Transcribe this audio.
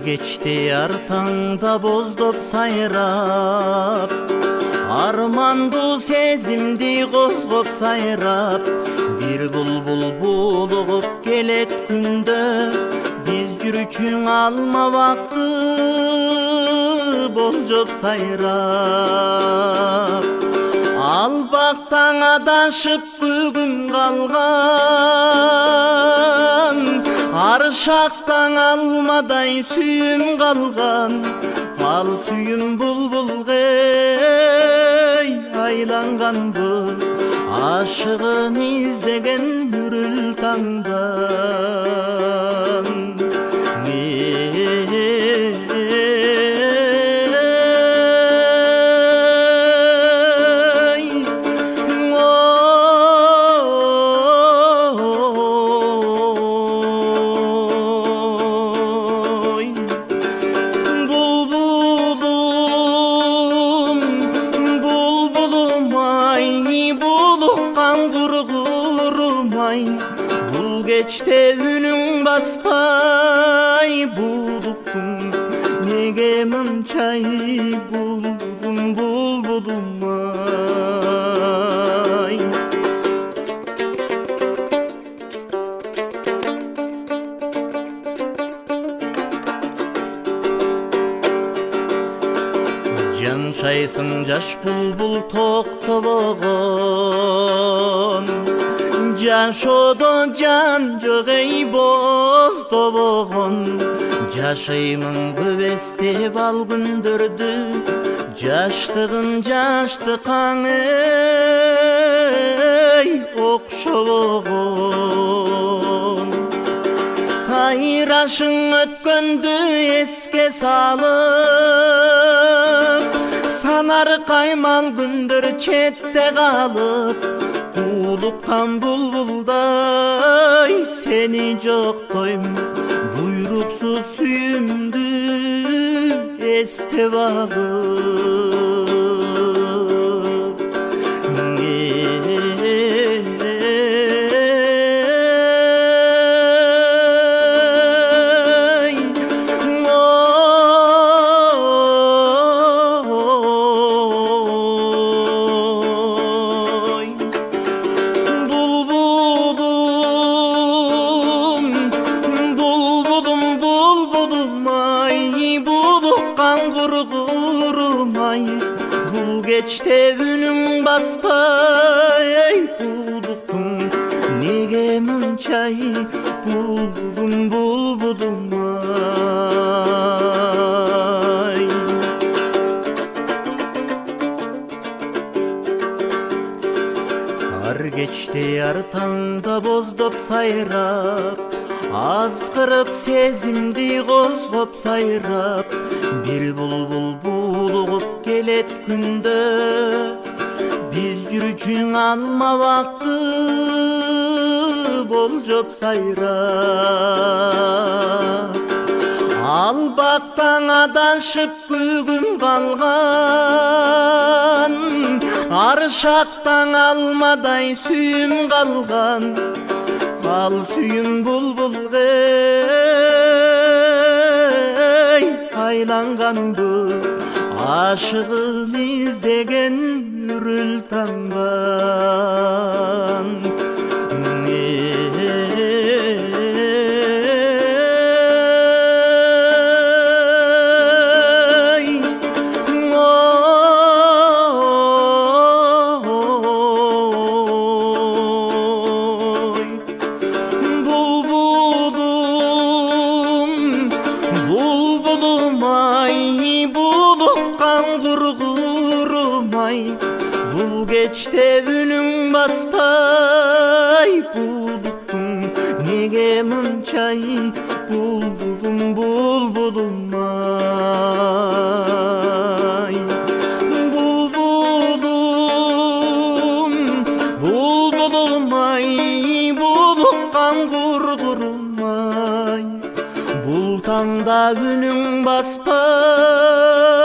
кечте ар таңда боздоп сайрап, армандуу сезимди козгоп сайрап, бир булбул булугуп келет күндө, биз жүрүчүң алмабакты болжоп сайрап. Ал бактан адашып бүгүн калган, ар шактан алмадай сүйүм калган. Ал сүйүм булбулга айланганбы, ашыгын издеген үрүл таңдан. Бул кечте үнүң баспай, булуктун неге мынчай булдум булбулум ай. Жаншайсың жаш булбул токтобогон, жашоодо жан жок эй бозтобогон. Жашаймын көп эстеп ал күндөрдү, жаштыгым жаштыкаң эй окшобогон. Сайрашың өткөндү эске салып, санар каймал күндөр четте калып, улуккан булбулдай сени жоктойм, буйруксуз сүйүмдү эстеп алып. Бул кечте үнүң баспай, булуктун неге мынчай булдум булбулум ай. Ар кечте ар таңда боздоп сайрап, азгырып сезимди козгоп сайрап, бир булбул булугуп келет күндө, биз жүрүчүң алмабакты болжоп сайрап. Ал бактан адашып бүгүн калган, ар шактан алмадай сүйүм калган. Ал сүйүм булбулга айланганбы, ашыгын издеген үрүл таңдан. Бул кечте үнүң баспай, булуктун неге мынчай булбулум булбулум ай. Булбулум булбулум ай, булуккан кургурум ай. Бул таңда үнүң баспай.